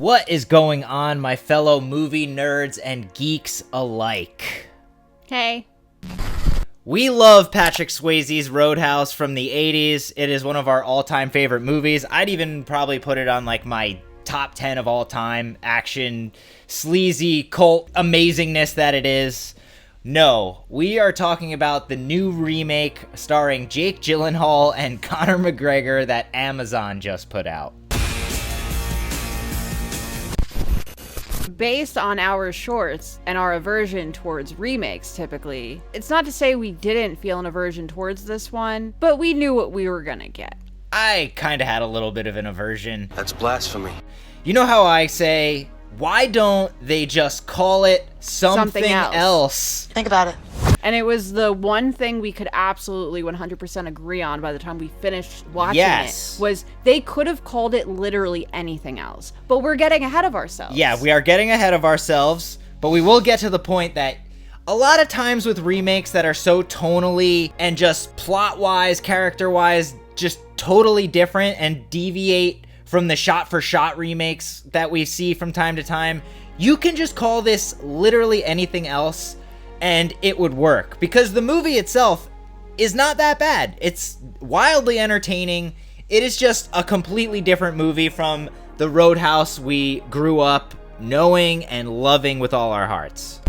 What is going on, my fellow movie nerds and geeks alike? Hey. We love Patrick Swayze's Roadhouse from the 80s. It is one of our all-time favorite movies. I'd even probably put it on like my top 10 of all time. Action, sleazy, cult amazingness that it is. No, we are talking about the new remake starring Jake Gylenhaal and Conor McGregor that Amazon just put out. Based on our shorts and our aversion towards remakes, typically, it's not to say we didn't feel an aversion towards this one, but we knew what we were gonna get. I kind of had a little bit of an aversion. That's blasphemy. You know how I say, why don't they just call it something else? Think about it. And it was the one thing we could absolutely 100% agree on by the time we finished watching it, was they could have called it literally anything else. But we're getting ahead of ourselves. Yeah, we are getting ahead of ourselves, but we will get to the point that a lot of times with remakes that are so tonally and just plot-wise, character-wise, just totally different and deviate from the shot-for-shot remakes that we see from time to time, you can just call this literally anything else and it would work, because the movie itself is not that bad. It's wildly entertaining. It is just a completely different movie from the Roadhouse we grew up knowing and loving with all our hearts.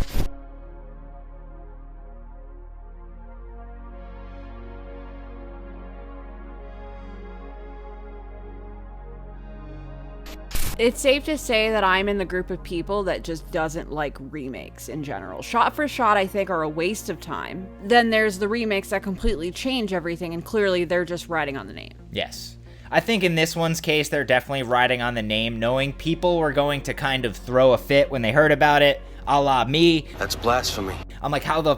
It's safe to say that I'm in the group of people that just doesn't like remakes in general. Shot for shot, I think, are a waste of time. Then there's the remakes that completely change everything, and clearly they're just riding on the name. Yes. I think in this one's case, they're definitely riding on the name, knowing people were going to kind of throw a fit when they heard about it, a la me. That's blasphemy. I'm like, how the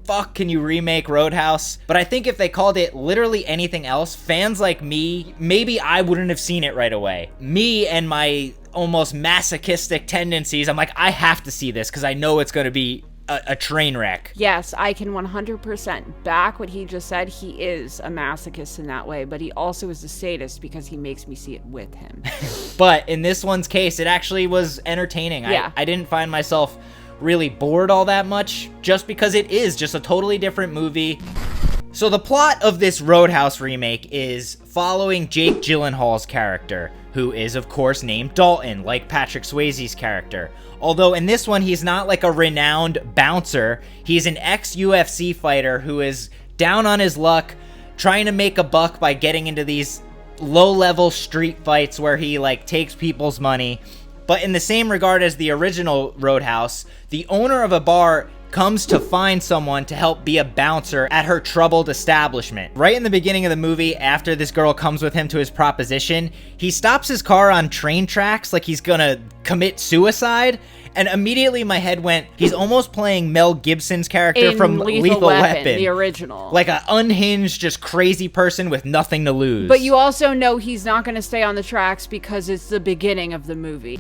fuck can you remake Roadhouse? But I think if they called it literally anything else, fans like me, maybe I wouldn't have seen it right away. Me and my almost masochistic tendencies, I'm like, I have to see this because I know it's going to be a train wreck. Yes, I can 100% back what he just said. He is a masochist in that way, but he also is a sadist because he makes me see it with him. But in this one's case, it actually was entertaining. Yeah. I didn't find myself really bored all that much, just because it is just a totally different movie. So the plot of this Roadhouse remake is following Jake Gyllenhaal's character, who is of course named Dalton, like Patrick Swayze's character. Although in this one, he's not like a renowned bouncer. He's an ex-UFC fighter who is down on his luck, trying to make a buck by getting into these low-level street fights where he like takes people's money. But in the same regard as the original Roadhouse, the owner of a bar comes to find someone to help be a bouncer at her troubled establishment. Right in the beginning of the movie, after this girl comes with him to his proposition, he stops his car on train tracks like he's gonna commit suicide. And immediately my head went, he's almost playing Mel Gibson's character in from Lethal Weapon. The original. Like an unhinged, just crazy person with nothing to lose. But you also know he's not going to stay on the tracks because it's the beginning of the movie.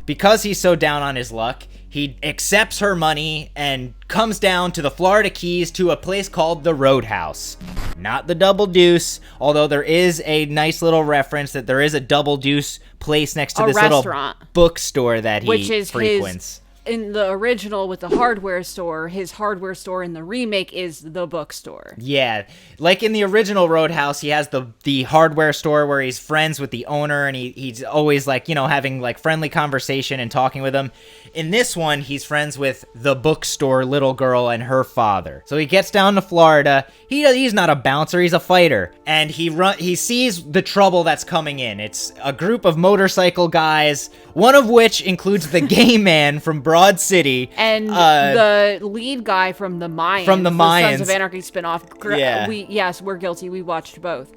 Because he's so down on his luck, he accepts her money and comes down to the Florida Keys to a place called the Roadhouse. Not the Double Deuce, although there is a nice little reference that there is a Double Deuce place next to this restaurant. Little bookstore that he which is frequents. In the original with the hardware store, his hardware store in the remake is the bookstore. Yeah, like in the original Roadhouse, he has the hardware store where he's friends with the owner and he's always like, you know, having like friendly conversation and talking with him. In this one, he's friends with the bookstore little girl and her father. So he gets down to Florida. He's not a bouncer, he's a fighter. And he sees the trouble that's coming in. It's a group of motorcycle guys, one of which includes the gay man from Broad City. And the lead guy from the Mayans. From the Mayans. Sons of Anarchy spinoff. Yeah. Yes, we're guilty. We watched both.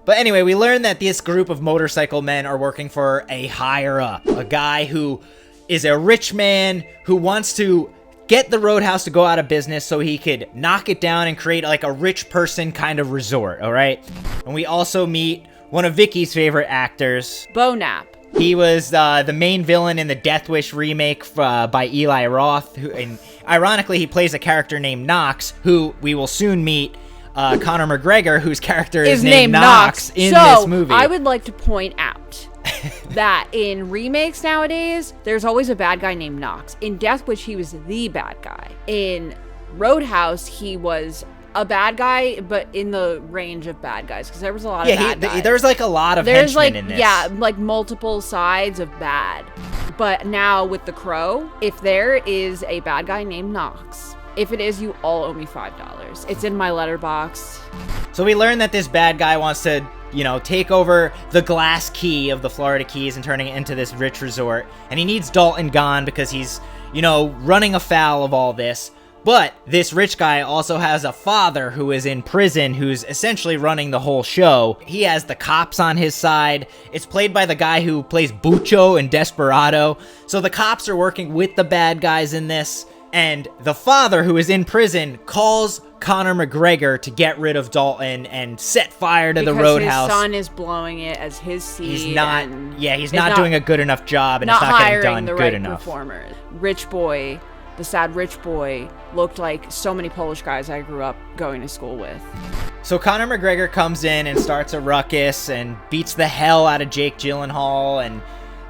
But anyway, we learn that this group of motorcycle men are working for a higher up. A guy who is a rich man who wants to get the Roadhouse to go out of business so he could knock it down and create like a rich person kind of resort, all right? And we also meet one of Vicky's favorite actors. Bonap. He was the main villain in the Death Wish remake by Eli Roth. And ironically, he plays a character named Knox, who we will soon meet. Conor McGregor, whose character is named Knox in this movie. I would like to point out that in remakes nowadays, there's always a bad guy named Knox. In Death Wish, he was the bad guy. In Roadhouse, he was a bad guy, but in the range of bad guys, because there was a lot of bad guys. There's like a lot of henchmen in this. Yeah, like multiple sides of bad. But now with The Crow, if there is a bad guy named Knox, if it is, you all owe me $5. It's in my Letterboxd. So we learned that this bad guy wants to, take over the glass key of the Florida Keys and turning it into this rich resort. And he needs Dalton gone because he's, running afoul of all this. But this rich guy also has a father who is in prison who's essentially running the whole show. He has the cops on his side. It's played by the guy who plays Bucho in Desperado. So the cops are working with the bad guys in this. And the father who is in prison calls Conor McGregor to get rid of Dalton and set fire to the Roadhouse. His son is blowing it as his seed. He's not doing a good enough job, and it's not getting done good enough. Performers. Rich boy. The sad rich boy looked like so many Polish guys I grew up going to school with. So Conor McGregor comes in and starts a ruckus and beats the hell out of Jake Gyllenhaal, and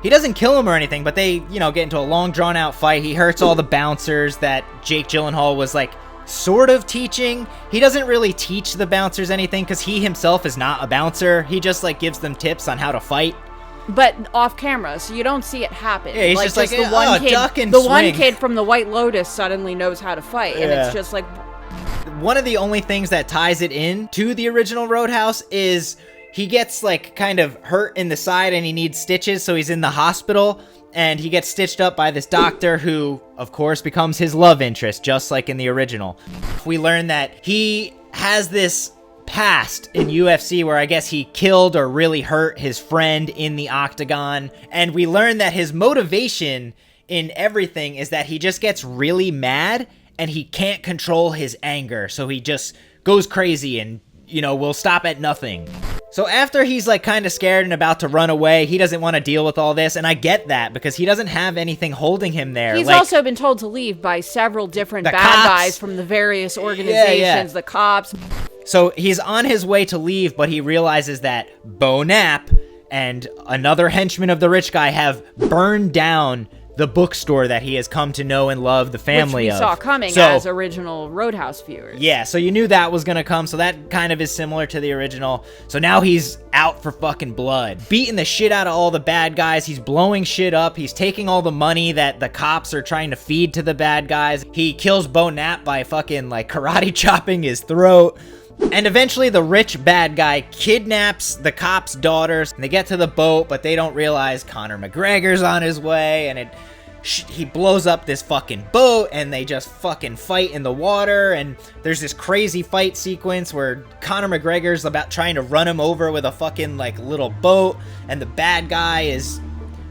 he doesn't kill him or anything, but they, get into a long drawn out fight. He hurts all the bouncers that Jake Gyllenhaal was sort of teaching. He doesn't really teach the bouncers anything because he himself is not a bouncer. He just gives them tips on how to fight. But off camera, so you don't see it happen. Yeah, he's just the one kid, duck and the swing. one kid from the White Lotus suddenly knows how to fight, and it's just one of the only things that ties it in to the original Roadhouse is he gets kind of hurt in the side and he needs stitches, so he's in the hospital and he gets stitched up by this doctor who, of course, becomes his love interest, just like in the original. We learn that he has this past in UFC where I guess he killed or really hurt his friend in the octagon, and we learn that his motivation in everything is that he just gets really mad and he can't control his anger, so he just goes crazy and will stop at nothing. So after he's kind of scared and about to run away, he doesn't want to deal with all this, and I get that because he doesn't have anything holding him there. He's also been told to leave by several different bad guys from the various organizations, the cops. So he's on his way to leave, but he realizes that Bo Knapp and another henchman of the rich guy have burned down the bookstore that he has come to know and love the family of. Which we saw coming as original Roadhouse viewers. Yeah, so you knew that was going to come, so that kind of is similar to the original. So now he's out for fucking blood. Beating the shit out of all the bad guys. He's blowing shit up. He's taking all the money that the cops are trying to feed to the bad guys. He kills Bo Knapp by fucking karate chopping his throat. And eventually the rich bad guy kidnaps the cop's daughters. And they get to the boat, but they don't realize Conor McGregor's on his way. And he blows up this fucking boat, and they just fucking fight in the water. And there's this crazy fight sequence where Conor McGregor's about trying to run him over with a fucking little boat. And the bad guy is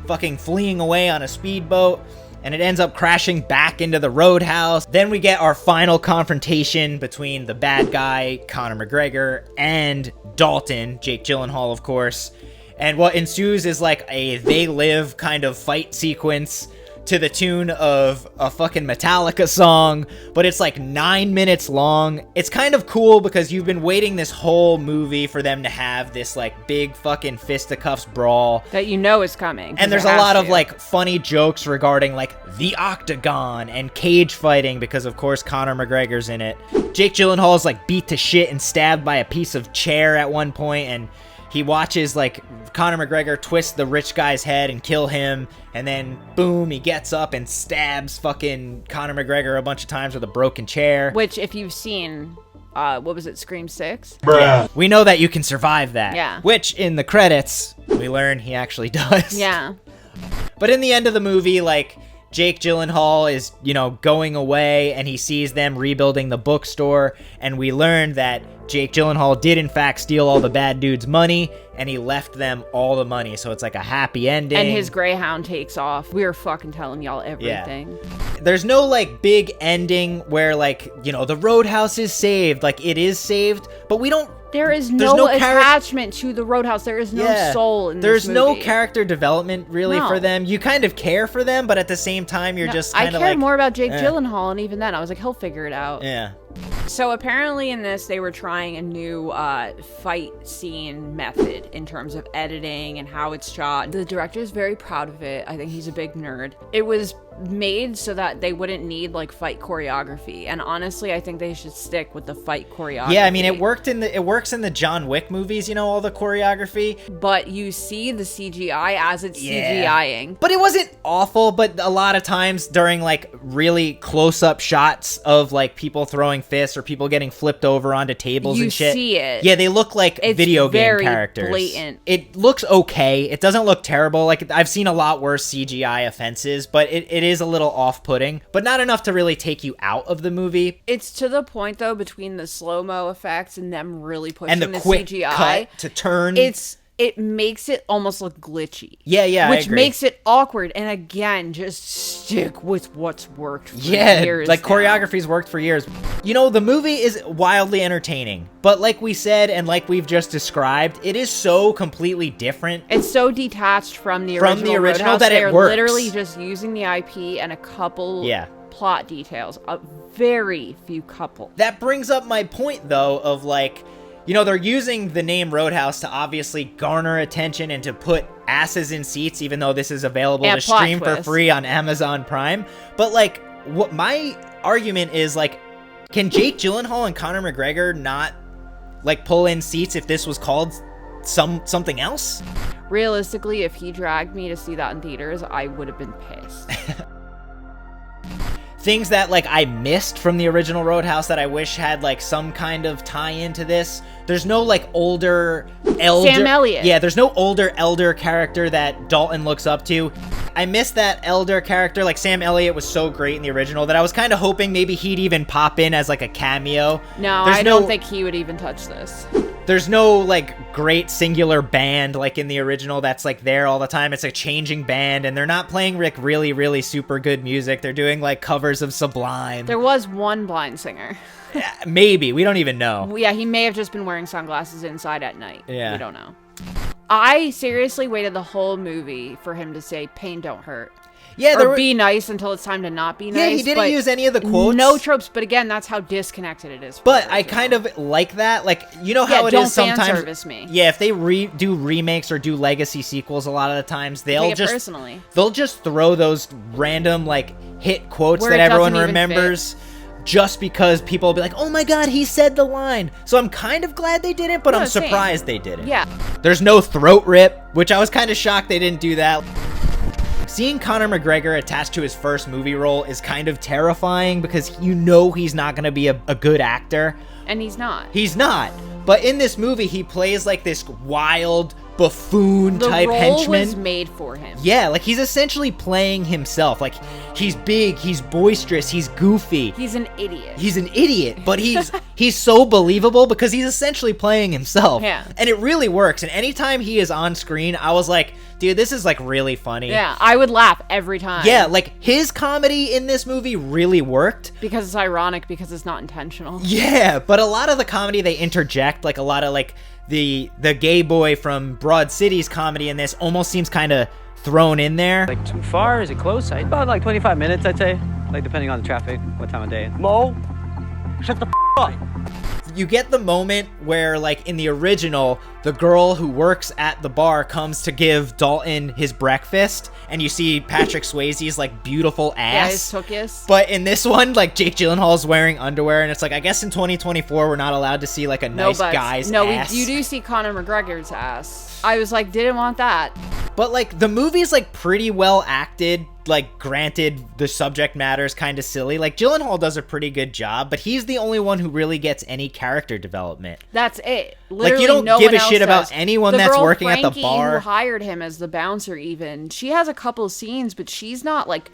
fucking fleeing away on a speedboat. And it ends up crashing back into the Roadhouse. Then we get our final confrontation between the bad guy, Conor McGregor, and Dalton, Jake Gyllenhaal, of course. And what ensues is a They Live kind of fight sequence to the tune of a fucking Metallica song, but it's 9 minutes long. It's kind of cool because you've been waiting this whole movie for them to have this big fucking fisticuffs brawl that is coming. And there's a lot of funny jokes regarding the octagon and cage fighting because of course Conor McGregor's in it. Jake Gyllenhaal's beat to shit and stabbed by a piece of chair at one point, and he watches Conor McGregor twist the rich guy's head and kill him, and then boom, he gets up and stabs fucking Conor McGregor a bunch of times with a broken chair. Which, if you've seen, what was it, Scream 6? Yeah. We know that you can survive that. Yeah. Which, in the credits, we learn he actually does. Yeah. But in the end of the movie, Jake Gyllenhaal is, going away, and he sees them rebuilding the bookstore, and we learn that Jake Gyllenhaal did in fact steal all the bad dudes' money, and he left them all the money, so it's a happy ending. And his Greyhound takes off. We were fucking telling y'all everything. Yeah. There's no big ending where the Roadhouse is saved. It is saved, but we don't. There is no attachment to the Roadhouse. There is no soul in this movie. There's no character development really for them. You kind of care for them, but at the same time, you're just kind of I cared more about Jake Gyllenhaal, and even then, I was he'll figure it out. Yeah. So apparently in this, they were trying a new fight scene method in terms of editing and how it's shot. The director is very proud of it. I think he's a big nerd. It was made so that they wouldn't need like fight choreography, and honestly I think they should stick with the fight choreography. Yeah, I mean it works in the John Wick movies, you know, all the choreography, but you see the CGI as it's CGIing. But it wasn't awful, but a lot of times during like really close-up shots of like people throwing fists or people getting flipped over onto tables and shit, you see it. Yeah, they look like video game characters. Blatant. It looks okay. It doesn't look terrible. Like I've seen a lot worse CGI offenses, but it is a little off-putting, but not enough to really take you out of the movie. It's to the point though, between the slow-mo effects and them really pushing and the quick CGI cut to turn, it makes it almost look glitchy. Yeah, which makes it awkward. And again, just stick with what's worked for years. Like choreography's worked for years. You know, the movie is wildly entertaining, but like we said and like we've just described, it is so completely different. It's so detached from the original Roadhouse, that it works. They're literally just using the IP and a couple plot details, a very few couple. That brings up my point though of like, you know, they're using the name Roadhouse to obviously garner attention and to put asses in seats, even though this is available to stream for free on Amazon Prime. But, like, what my argument is, like, can Jake Gyllenhaal and Conor McGregor not, like, pull in seats if this was called something else? Realistically, if he dragged me to see that in theaters, I would have been pissed. Things that, like, I missed from the original Roadhouse that I wish had, like, some kind of tie-in to this. There's no, like, older elder... Sam Elliot. Yeah, there's no older elder character that Dalton looks up to. I missed that elder character. Like, Sam Elliot was so great in the original that I was kind of hoping maybe he'd even pop in as, like, a cameo. No, I don't think he would even touch this. There's no, like, great singular band like in the original that's, like, there all the time. It's a changing band, and they're not playing, like, really, really super good music. They're doing, like, covers of Sublime. There was one blind singer. Maybe. We don't even know. Yeah, he may have just been wearing sunglasses inside at night. Yeah. We don't know. I seriously waited the whole movie for him to say, "Pain don't hurt." Yeah, or be nice until it's time to not be nice. Yeah, he didn't use any of the quotes. No tropes, but again, that's how disconnected it is. But I kind of like that. Like, you know how it is sometimes. Fan service me. Yeah, if they do remakes or do legacy sequels, a lot of the times they'll just throw those random like hit quotes that everyone remembers. Just because people will be like, oh my god, he said the line. So I'm kind of glad they did it, but I'm surprised they did it. Yeah. There's no throat rip, which I was kind of shocked they didn't do that. Seeing Conor McGregor attached to his first movie role is kind of terrifying because you know he's not going to be a good actor. And he's not. He's not. But in this movie, he plays like this wild buffoon-type henchman. The role was made for him. Yeah, like he's essentially playing himself. Like he's big, he's boisterous, he's goofy. He's an idiot. He's an idiot, but he's so believable because he's essentially playing himself. Yeah. And it really works. And anytime he is on screen, I was like, dude, this is like really funny. Yeah, I would laugh every time. Yeah, like his comedy in this movie really worked. Because it's ironic, because it's not intentional. Yeah, but a lot of the comedy they interject, like a lot of like the gay boy from Broad City's comedy in this almost seems kind of thrown in there. Like too far? Is it close? About like 25 minutes, I'd say. Like depending on the traffic, what time of day. Mo, shut the up. You get the moment where, like, in the original, the girl who works at the bar comes to give Dalton his breakfast, and you see Patrick Swayze's, like, beautiful ass. Yeah, his tookus. But in this one, like, Jake Gyllenhaal's wearing underwear, and it's like, I guess in 2024, we're not allowed to see, like, a nice guy's ass. No, you do see Conor McGregor's ass. I was like, didn't want that. But, like, the movie's, like, pretty well acted. Like, granted, the subject matter is kind of silly. Like, Gyllenhaal does a pretty good job, but he's the only one who really gets any character development. That's it. Literally, like, you don't give a shit about anyone that's working Frankie, at the bar. Who hired him as the bouncer even, she has a couple scenes, but she's not, like,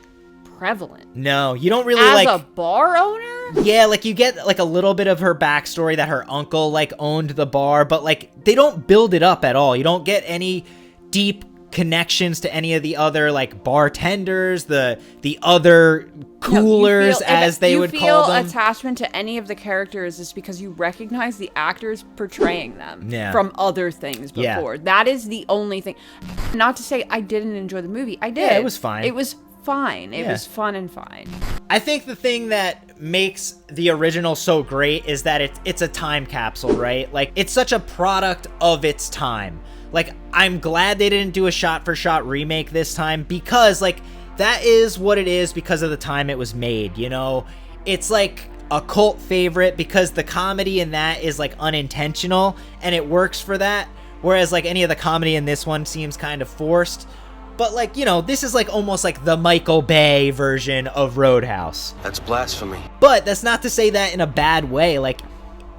prevalent. No, you don't really, as like... a bar owner? Yeah, like, you get, like, a little bit of her backstory that her uncle, like, owned the bar, but, like, they don't build it up at all. You don't get any deep connections to any of the other like bartenders, the other coolers, as they would call them. You feel attachment to any of the characters is because you recognize the actors portraying them from other things before. Yeah. That is the only thing. Not to say I didn't enjoy the movie. I did. Yeah, it was fine. It was fine. It was fun and fine. I think the thing that makes the original so great is that it's a time capsule, right? Like, it's such a product of its time. Like, I'm glad they didn't do a shot-for-shot remake this time, because, like, that is what it is because of the time it was made, you know? It's like a cult favorite because the comedy in that is, like, unintentional, and it works for that, whereas, like, any of the comedy in this one seems kind of forced. But, like, you know, this is, like, almost like the Michael Bay version of Roadhouse. That's blasphemy. But that's not to say that in a bad way. Like,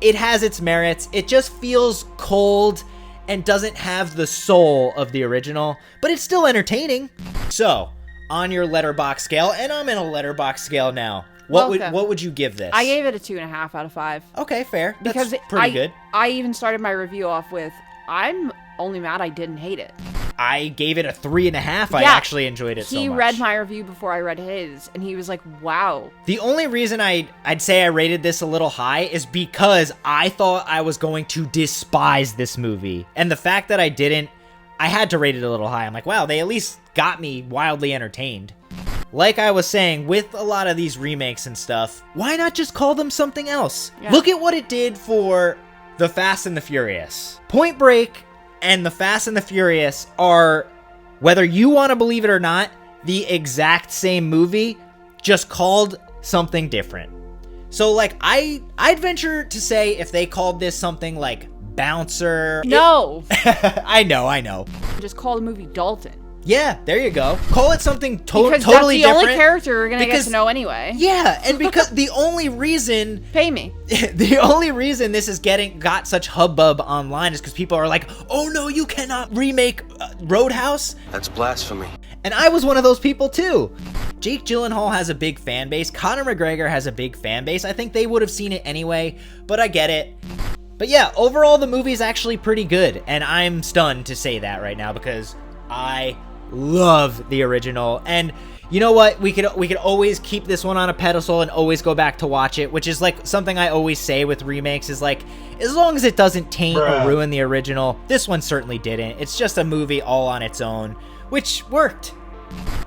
it has its merits. It just feels cold and doesn't have the soul of the original, but it's still entertaining. So, on your Letterboxd scale, and I'm in a Letterboxd scale now, what would you give this? I gave it a 2.5 out of 5. Okay, fair. That's Because pretty good. I even started my review off with, I'm only mad I didn't hate it. I gave it a 3.5. I actually enjoyed it so much. He read my review before I read his, and he was like, wow. The only reason I'd say I rated this a little high is because I thought I was going to despise this movie. And the fact that I didn't, I had to rate it a little high. I'm like, wow, they at least got me wildly entertained. Like I was saying, with a lot of these remakes and stuff, why not just call them something else? Yeah. Look at what it did for The Fast and the Furious. Point Break and The Fast and the Furious are, whether you want to believe it or not, the exact same movie, just called something different. So, like, I'd venture to say if they called this something like Bouncer... No! I know. Just call the movie Dalton. Yeah, there you go. Call it something totally different. Because that's the only character we're going to get to know anyway. Yeah, and because the only reason... Pay me. The only reason this is got such hubbub online is because people are like, oh no, you cannot remake Roadhouse. That's blasphemy. And I was one of those people too. Jake Gyllenhaal has a big fan base. Conor McGregor has a big fan base. I think they would have seen it anyway, but I get it. But yeah, overall the movie's actually pretty good, and I'm stunned to say that right now because I love the original. And you know what, we could always keep this one on a pedestal and always go back to watch it, which is like something I always say with remakes is like, as long as it doesn't taint or ruin the original. This one certainly didn't. It's just a movie all on its own, which worked.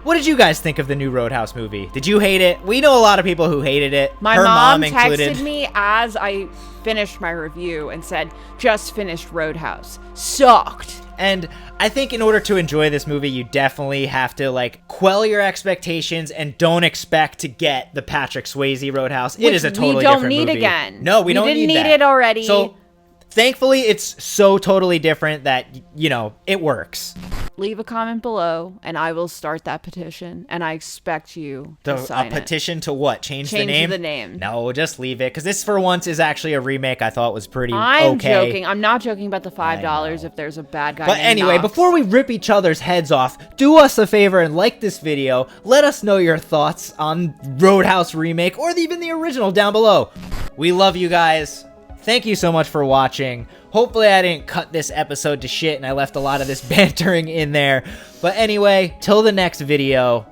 What did you guys think of the new Roadhouse movie? Did you hate it? We know a lot of people who hated it. My mom texted me as I finished my review and said, just finished Roadhouse. Sucked. And I think in order to enjoy this movie, you definitely have to, like, quell your expectations and don't expect to get the Patrick Swayze Roadhouse. It is a totally different movie. We don't need again. No, we don't need that. We didn't need it already. So, thankfully, it's so totally different that, you know, it works. Leave a comment below, and I will start that petition, and I expect you to sign it. A petition to what? Change the name? Change the name. No, just leave it, because this, for once, is actually a remake I thought was pretty okay. I'm joking. I'm not joking about the $5 if there's a bad guy But named anyway, Knox. before we rip each other's heads off, do us a favor and like this video. Let us know your thoughts on Roadhouse Remake, or even the original down below. We love you guys. Thank you so much for watching. Hopefully I didn't cut this episode to shit and I left a lot of this bantering in there. But anyway, till the next video,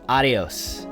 adios.